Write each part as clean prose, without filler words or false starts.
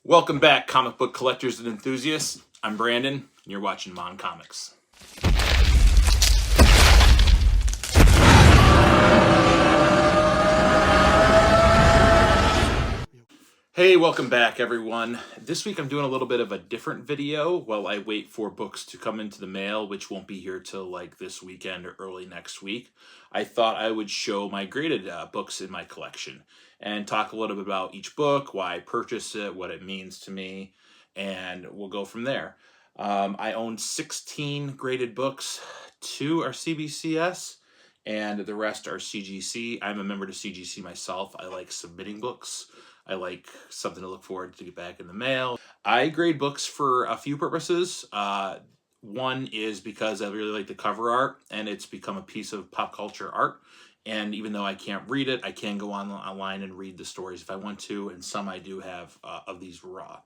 Welcome back, comic book collectors and enthusiasts. I'm Brandon, and you're watching M.O.N.Comics. Hey, welcome back, everyone. This week I'm doing a little bit of a different video while I wait for books to come into the mail, which won't be here till like this weekend or early next week. I thought I would show my graded books in my collection and talk a little bit about each book, why I purchased it, what it means to me, and we'll go from there. I own 16 graded books. 2 are CBCS, and the rest are CGC. I'm a member to CGC myself. I like submitting books. I like something to look forward to get back in the mail. I grade books for a few purposes. One is because I really like the cover art, and it's become a piece of pop culture art. And even though I can't read it, I can go online and read the stories if I want to, and some I do have of these raw.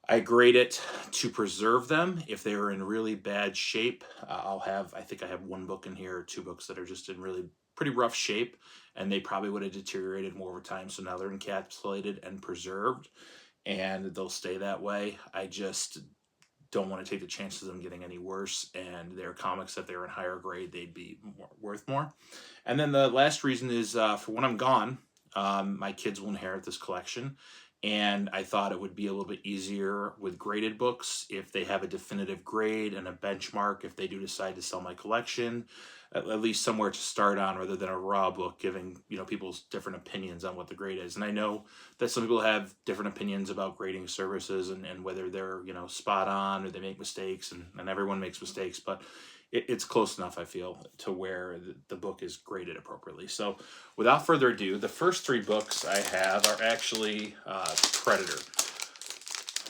I grade it to preserve them. If they are in really bad shape, I think I have one book in here, or 2 books that are just in really pretty rough shape, and they probably would have deteriorated more over time. So now they're encapsulated and preserved, and they'll stay that way. I just don't want to take the chances of them getting any worse, and they're comics that they're in higher grade, they'd be worth more. And then the last reason is for when I'm gone, my kids will inherit this collection. And I thought it would be a little bit easier with graded books if they have a definitive grade and a benchmark if they do decide to sell my collection, at least somewhere to start on rather than a raw book giving people's different opinions on what the grade is. And I know that some people have different opinions about grading services and whether they're spot on or they make mistakes, and everyone makes mistakes, but it's close enough, I feel, to where the book is graded appropriately. So without further ado, the first 3 books I have are actually Predator.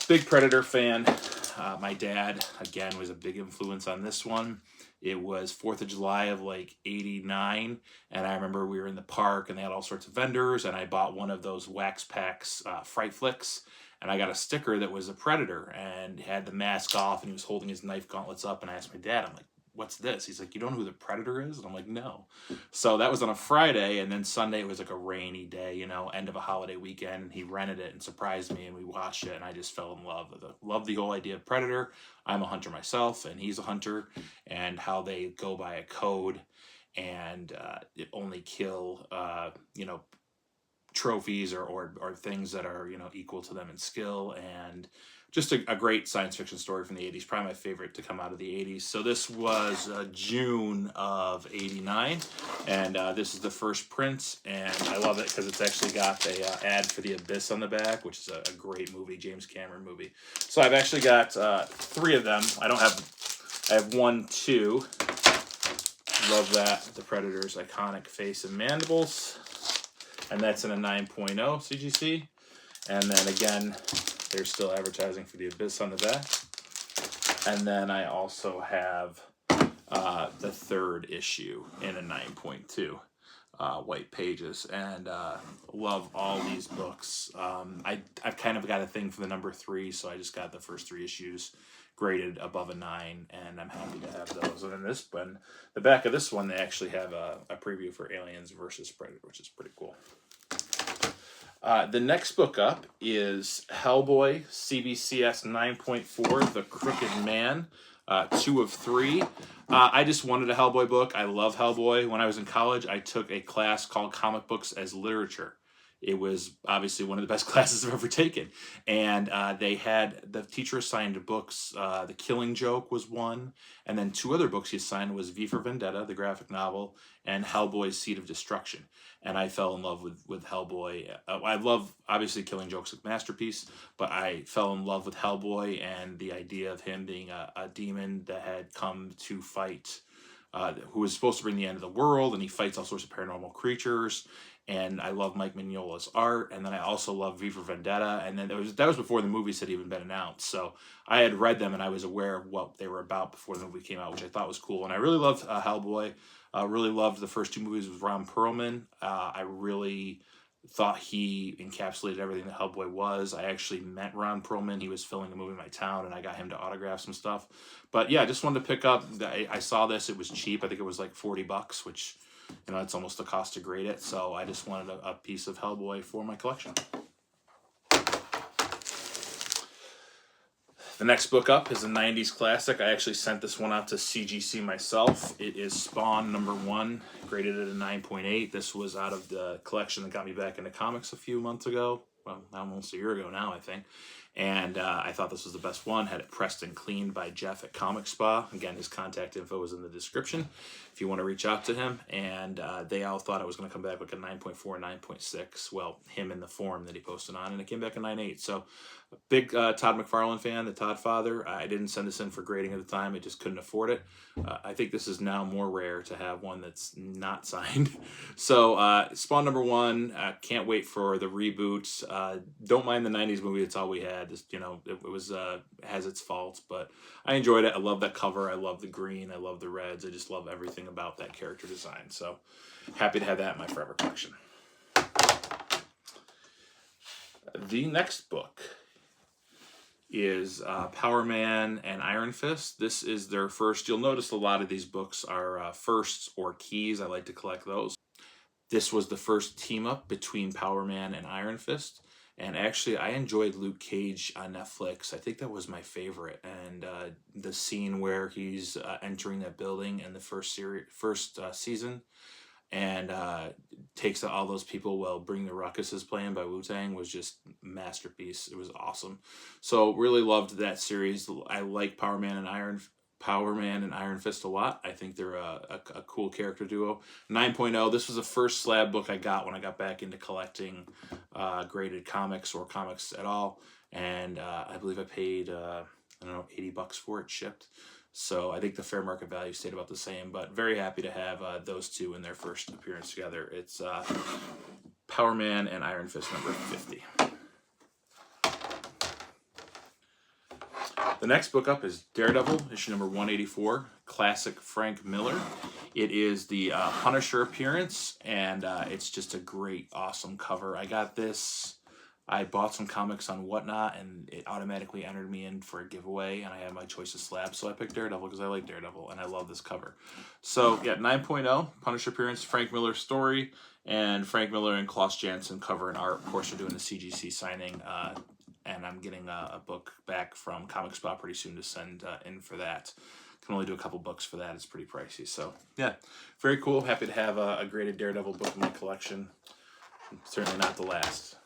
Big Predator fan. My dad, again, was a big influence on this one. It was 4th of July of like 89, and I remember we were in the park and they had all sorts of vendors, and I bought one of those Wax Packs Fright Flicks, and I got a sticker that was a Predator and had the mask off, and he was holding his knife gauntlets up, and I asked my dad, I'm like, what's this? He's like, you don't know who the Predator is? And I'm like, no. So that was on a Friday, and then Sunday it was like a rainy day, end of a holiday weekend, and he rented it and surprised me, and we watched it, and I just fell in love with it. Loved the whole idea of Predator. I'm a hunter myself, and he's a hunter, and how they go by a code and only kill, trophies or things that are, equal to them in skill, and just a great science fiction story from the 80s, probably my favorite to come out of the 80s. So this was June of 89, and this is the first print, and I love it because it's actually got a ad for The Abyss on the back, which is a great movie, James Cameron movie. So I've actually got 3 of them. I have 1, 2. Love that, the Predator's iconic face and mandibles, and that's in a 9.0 CGC. And then again, they're still advertising for The Abyss on the back. And then I also have the 3rd issue in a 9.2 white pages. And love all these books. I've kind of got a thing for the number 3, so I just got the first 3 issues graded above a 9, and I'm happy to have those. And then the back of this one, they actually have a preview for Aliens versus Predator, which is pretty cool. The next book up is Hellboy, CBCS 9.4, The Crooked Man, 2 of 3. I just wanted a Hellboy book. I love Hellboy. When I was in college, I took a class called Comic Books as Literature. It was obviously one of the best classes I've ever taken. And the teacher assigned books. The Killing Joke was one. And then 2 other books he assigned was V for Vendetta, the graphic novel, and Hellboy's Seed of Destruction. And I fell in love with Hellboy. I love, obviously, Killing Joke's a masterpiece, but I fell in love with Hellboy and the idea of him being a demon that had come to fight, who was supposed to bring the end of the world, and he fights all sorts of paranormal creatures. And I love Mike Mignola's art, and then I also love V for Vendetta, and then that was before the movies had even been announced. So I had read them, and I was aware of what they were about before the movie came out, which I thought was cool. And I really loved Hellboy. Really loved the first 2 movies with Ron Perlman. I really thought he encapsulated everything that Hellboy was. I actually met Ron Perlman. He was filming a movie in my town, and I got him to autograph some stuff. But yeah, I just wanted to pick up. I saw this. It was cheap. I think it was like $40, which, it's almost the cost to grade it. So I just wanted a piece of Hellboy for my collection. The next book up is a 90s classic. I actually sent this one out to CGC myself. It is Spawn #1, graded at a 9.8. This was out of the collection that got me back into comics a few months ago. Well, almost a year ago now, I think. And I thought this was the best one. Had it pressed and cleaned by Jeff at Comic Spa. Again, his contact info is in the description if you want to reach out to him. And they all thought I was going to come back like a 9.4, 9.6. Well, him in the form that he posted on, and it came back a 9.8. So, a big Todd McFarlane fan, the Todd father. I didn't send this in for grading at the time. I just couldn't afford it. I think this is now more rare to have one that's not signed. So, Spawn #1. Can't wait for the reboots. Don't mind the 90s movie. It's all we had. Just, you know, it was has its faults, but I enjoyed it. I love that cover. I love the green. I love the reds. I just love everything about that character design. So, happy to have that in my forever collection. The next book is Power Man and Iron Fist. This is their first. You'll notice a lot of these books are firsts or keys. I like to collect those. This was the first team up between Power Man and Iron Fist. And actually, I enjoyed Luke Cage on Netflix. I think that was my favorite. And the scene where he's entering that building in the first season and takes out all those people while Bring the Ruckus is playing by Wu-Tang was just masterpiece. It was awesome. So really loved that series. I like Power Man and Iron Fist a lot. I think they're a cool character duo. 9.0. This was the first slab book I got when I got back into collecting graded comics or comics at all. And I believe I paid, I don't know, $80 for it shipped. So I think the fair market value stayed about the same, but very happy to have those two in their first appearance together. It's Power Man and Iron Fist #50. The next book up is Daredevil, issue #184, classic Frank Miller. It is the Punisher appearance, and it's just a great, awesome cover. I got this. I bought some comics on Whatnot, and it automatically entered me in for a giveaway, and I had my choice of slabs, so I picked Daredevil because I like Daredevil, and I love this cover. So, yeah, 9.0, Punisher appearance, Frank Miller story, and Frank Miller and Klaus Janson cover and art. Of course, we're doing the CGC signing, and I'm getting a book back from Comic Spot pretty soon to send in for that. Can only do a couple books for that. It's pretty pricey. So, yeah, very cool. Happy to have a graded Daredevil book in my collection. Certainly not the last.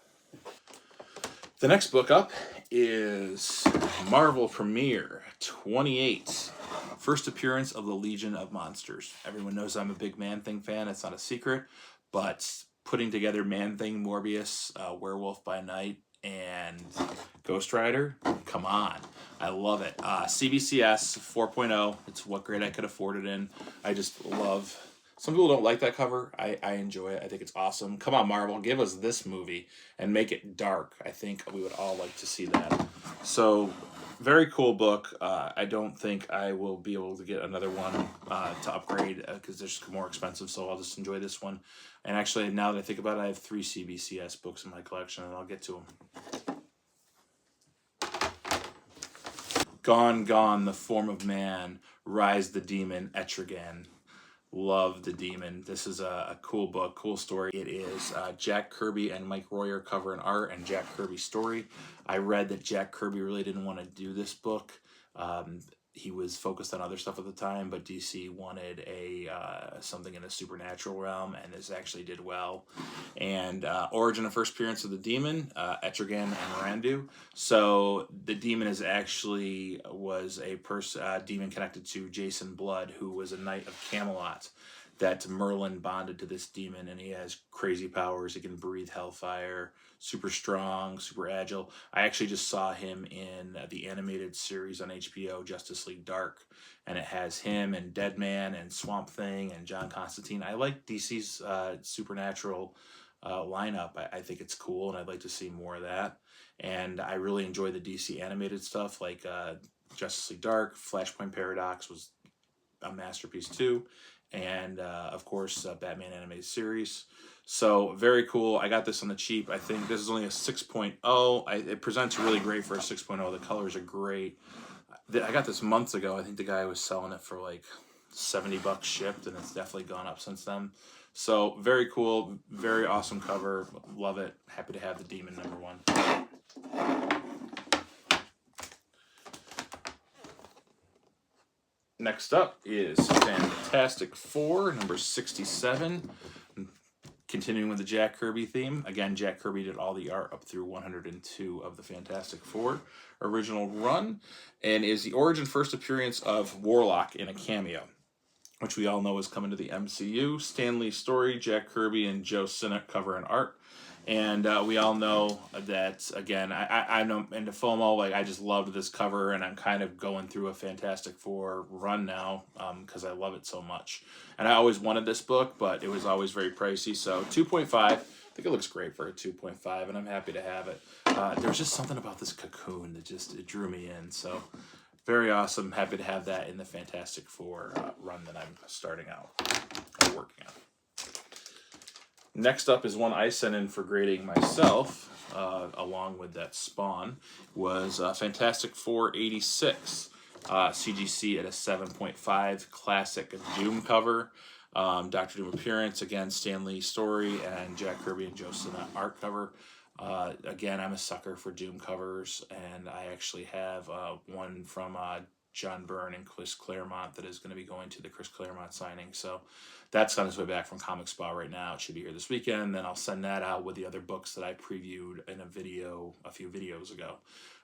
The next book up is Marvel Premiere 28. First appearance of the Legion of Monsters. Everyone knows I'm a big Man-Thing fan. It's not a secret. But putting together Man-Thing, Morbius, Werewolf by Night, and Ghost Rider, come on. I love it. CBCS 4.0. It's what grade I could afford it in. I just love... Some people don't like that cover. I enjoy it. I think it's awesome. Come on, Marvel. Give us this movie and make it dark. I think we would all like to see that. So, very cool book. I don't think I will be able to get another one to upgrade because they're just more expensive, so I'll just enjoy this one. And actually, now that I think about it, I have 3 CBCS books in my collection, and I'll get to them. Gone, Gone, the Form of Man, Rise the Demon, Etrigan. Love the Demon. This is a cool book, cool story. It is Jack Kirby and Mike Royer cover and art, and Jack Kirby's story. I read that Jack Kirby really didn't want to do this book. He was focused on other stuff at the time, but DC wanted something in the supernatural realm, and this actually did well. And origin and first appearance of the Demon, Etrigan and Randu. So the Demon was a demon connected to Jason Blood, who was a knight of Camelot. That Merlin bonded to this demon, and he has crazy powers. He can breathe hellfire, super strong, super agile. I actually just saw him in the animated series on HBO, Justice League Dark, and it has him and Deadman and Swamp Thing and John Constantine. I like DC's supernatural lineup. I think it's cool, and I'd like to see more of that. And I really enjoy the DC animated stuff, like Justice League Dark. Flashpoint Paradox was a masterpiece too. And, of course, Batman animated series. So, very cool. I got this on the cheap. I think this is only a 6.0. It presents really great for a 6.0. The colors are great. I got this months ago. I think the guy was selling it for like $70 shipped, and it's definitely gone up since then. So, very cool. Very awesome cover. Love it. Happy to have the Demon #1. Next up is Fantastic Four, number 67. Continuing with the Jack Kirby theme. Again, Jack Kirby did all the art up through 102 of the Fantastic Four original run, and is the origin first appearance of Warlock in a cameo, which we all know is coming to the MCU. Stan Lee story, Jack Kirby and Joe Sinnott cover and art. And we all know that, again, I'm into FOMO. Like, I just loved this cover, and I'm kind of going through a Fantastic Four run now because I love it so much. And I always wanted this book, but it was always very pricey. So 2.5, I think it looks great for a 2.5, and I'm happy to have it. There's just something about this cocoon that it drew me in. So very awesome. Happy to have that in the Fantastic Four run that I'm starting out or working on. Next up is one I sent in for grading myself, along with that Spawn, was Fantastic Four 86, CGC at a 7.5, classic Doom cover, Dr. Doom appearance, again, Stan Lee story, and Jack Kirby and Joe Sinnott art cover. Again, I'm a sucker for Doom covers, and I actually have one from John Byrne and Chris Claremont that is going to be going to the Chris Claremont signing. So that's on its way back from Comic Spa right now. It should be here this weekend. Then I'll send that out with the other books that I previewed in a video a few videos ago.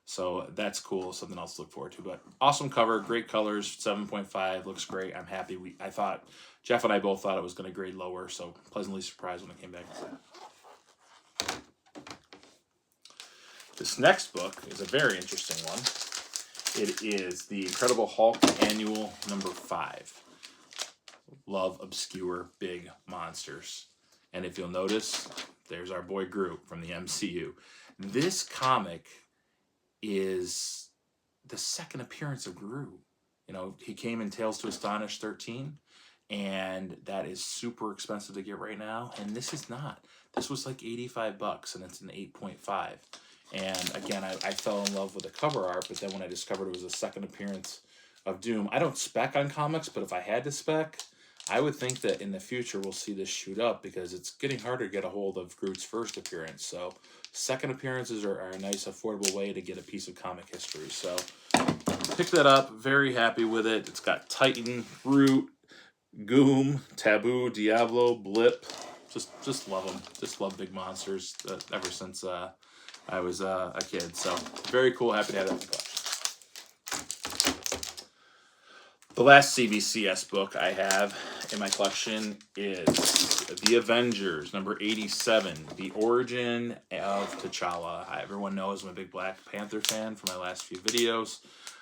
So that's cool. Something else to look forward to. But awesome cover, great colors, 7.5, looks great. I'm happy. I thought, Jeff and I both thought it was going to grade lower, so pleasantly surprised when it came back to that. This next book is a very interesting one. It is the Incredible Hulk Annual number 5. Love obscure big monsters. And if you'll notice, there's our boy Groot from the MCU. This comic is the second appearance of Groot. You know, he came in Tales to Astonish 13, and that is super expensive to get right now. And this is not. This was like $85, and it's an 8.5. And again, I fell in love with the cover art, but then when I discovered it was a second appearance of Doom, I don't spec on comics, but if I had to spec, I would think that in the future we'll see this shoot up because it's getting harder to get a hold of Groot's first appearance. So second appearances are a nice, affordable way to get a piece of comic history. So picked that up, very happy with it. It's got Titan, Groot, Goom, Taboo, Diablo, Blip. Just love them. Just love big monsters ever since I was a kid. So very cool. Happy to have that in the collection. The last CBCS book I have in my collection is The Avengers, number 87, The Origin of T'Challa. Everyone knows I'm a big Black Panther fan from my last few videos.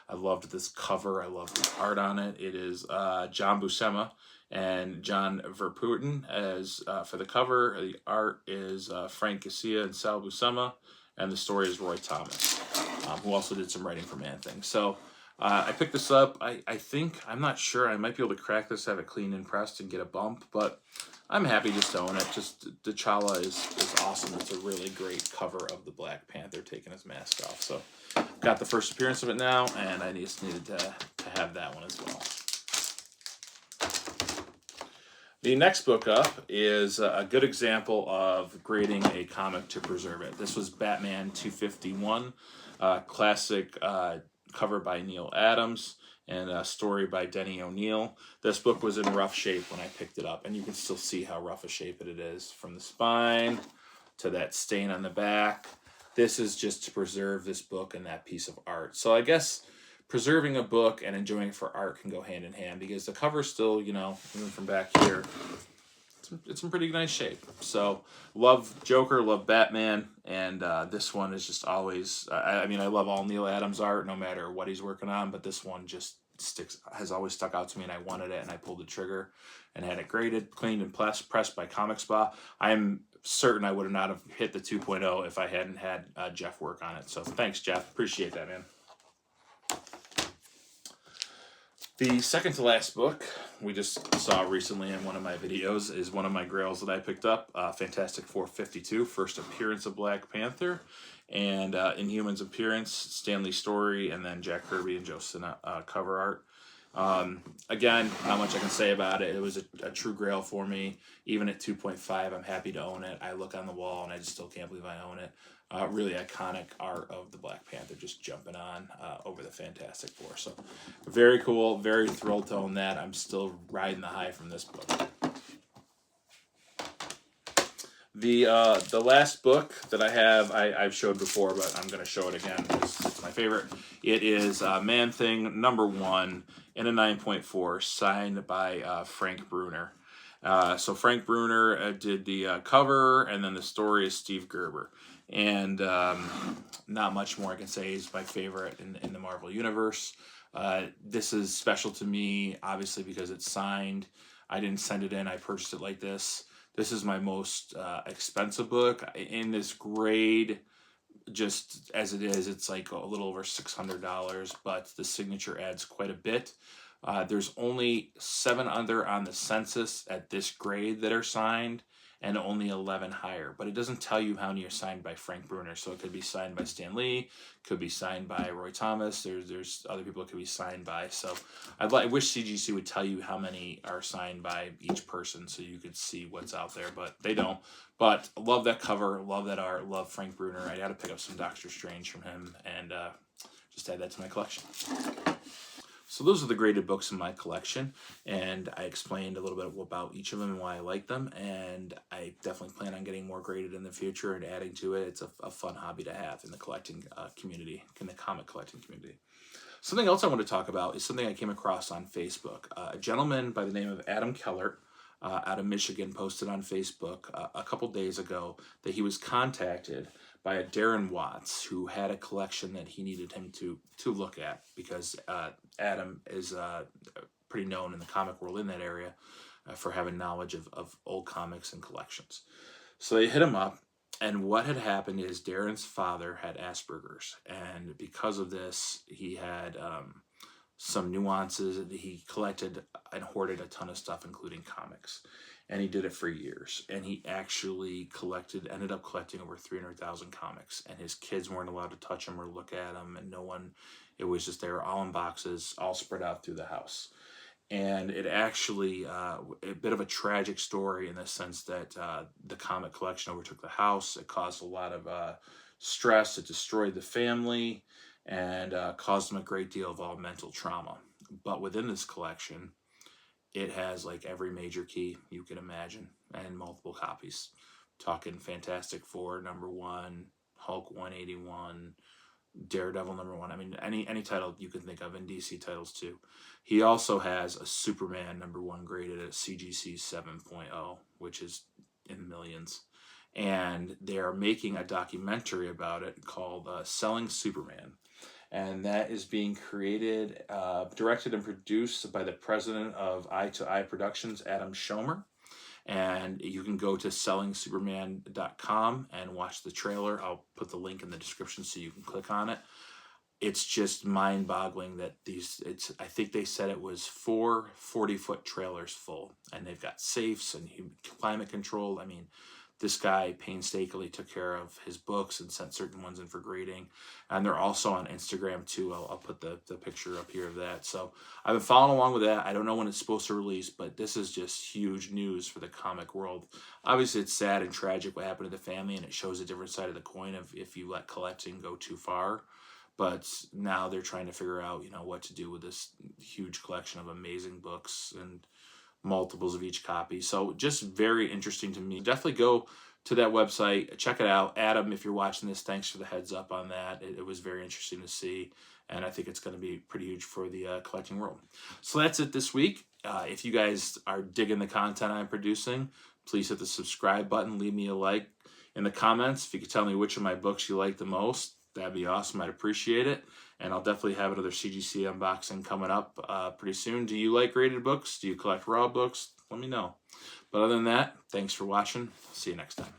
I loved this cover. I loved the art on it. It is John Buscema and John Verpoorten as for the cover. The art is Frank Casilla and Sal Buscema, and the story is Roy Thomas, who also did some writing for Man-Thing. So I picked this up. I think, I'm not sure, I might be able to crack this, have it cleaned and pressed and get a bump, but I'm happy just to own it. Just T'Challa is awesome. It's a really great cover of the Black Panther taking his mask off. So got the first appearance of it now, and I just needed to have that one as well. The next book up is a good example of grading a comic to preserve it. This was Batman 251, classic cover by Neil Adams and a story by Denny O'Neil. This book was in rough shape when I picked it up, and you can still see how rough a shape it is from the spine to that stain on the back. This is just to preserve this book and that piece of art. So I guess preserving a book and enjoying it for art can go hand in hand because the cover's still, you know, even from back here, it's in pretty nice shape. So love Joker, love Batman, and this one is just always, I mean, I love all Neil Adams art no matter what he's working on, but this one just has always stuck out to me, and I wanted it, and I pulled the trigger and had it graded, cleaned, and pressed by Comic Spa. I'm certain I would not have hit the 2.0 if I hadn't had Jeff work on it. So thanks, Jeff. Appreciate that, man. The second to last book we just saw recently in one of my videos is one of my grails that I picked up, Fantastic Four 52, first appearance of Black Panther, and Inhumans appearance, Stanley story, and then Jack Kirby and Joe Sinnott cover art. Again, not much I can say about it. It was a true grail for me. Even at 2.5, I'm happy to own it. I look on the wall and I just still can't believe I own it. really iconic art of the Black Panther just jumping on over the Fantastic Four. So very cool, very thrilled to own that. I'm still riding the high from this book. The last book that I have, I've showed before, but I'm going to show it again. It's my favorite. It is Man-Thing #1 in a 9.4, signed by Frank Bruner. So Frank Bruner did the cover, and then the story is Steve Gerber. And not much more I can say. He's my favorite in the Marvel Universe. This is special to me, obviously, because it's signed. I didn't send it in. I purchased it like this. This is my most expensive book. In this grade, just as it is, it's like a little over $600, but the signature adds quite a bit. There's only 7 other on the census at this grade that are signed, and only 11 higher. But it doesn't tell you how many are signed by Frank Bruner. So it could be signed by Stan Lee, could be signed by Roy Thomas. There's other people it could be signed by. So I wish CGC would tell you how many are signed by each person so you could see what's out there, but they don't. But love that cover, love that art, love Frank Bruner. I got to pick up some Doctor Strange from him and just add that to my collection. So those are the graded books in my collection, and I explained a little bit about each of them and why I like them, and I definitely plan on getting more graded in the future and adding to it. It's a fun hobby to have in the collecting community, in the comic collecting community. Something else I want to talk about is something I came across on Facebook. A gentleman by the name of Adam Kellert out of Michigan posted on Facebook a couple days ago that he was contacted by a Darren Watts who had a collection that he needed him to look at, because Adam is pretty known in the comic world in that area for having knowledge of old comics and collections. So they hit him up, and what had happened is Darren's father had Asperger's, and because of this, he had some nuances. He collected and hoarded a ton of stuff, including comics. And he did it for years. And he actually ended up collecting over 300,000 comics. And his kids weren't allowed to touch them or look at them. And no one, it was just, they were all in boxes, all spread out through the house. And it actually, a bit of a tragic story in the sense that the comic collection overtook the house. It caused a lot of stress. It destroyed the family and caused him a great deal of mental trauma. But within this collection, it has like every major key you can imagine and multiple copies. Talking Fantastic Four #1, Hulk 181, Daredevil #1. I mean, any title you can think of, and DC titles too. He also has a Superman #1 graded at CGC 7.0, which is in millions. And they are making a documentary about it called Selling Superman. And that is being created, directed and produced by the president of Eye to Eye Productions, Adam Schomer. And you can go to sellingsuperman.com and watch the trailer. I'll put the link in the description so you can click on it. It's just mind-boggling that I think they said it was 4 40-foot trailers full. And they've got safes and climate control. I mean, this guy painstakingly took care of his books and sent certain ones in for grading. And they're also on Instagram too. I'll put the picture up here of that. So I've been following along with that. I don't know when it's supposed to release, but this is just huge news for the comic world. Obviously, it's sad and tragic what happened to the family, and it shows a different side of the coin of if you let collecting go too far. But now they're trying to figure out, what to do with this huge collection of amazing books and multiples of each copy. So just very interesting to me. Definitely go to that website, check it out. Adam, if you're watching this, thanks for the heads up on that. It was very interesting to see, and I think it's going to be pretty huge for the collecting world. So that's it this week. If you guys are digging the content I'm producing, please hit the subscribe button. Leave me a like in the comments. If you could tell me which of my books you like the most, that'd be awesome. I'd appreciate it. And I'll definitely have another CGC unboxing coming up pretty soon. Do you like graded books? Do you collect raw books? Let me know. But other than that, thanks for watching. See you next time.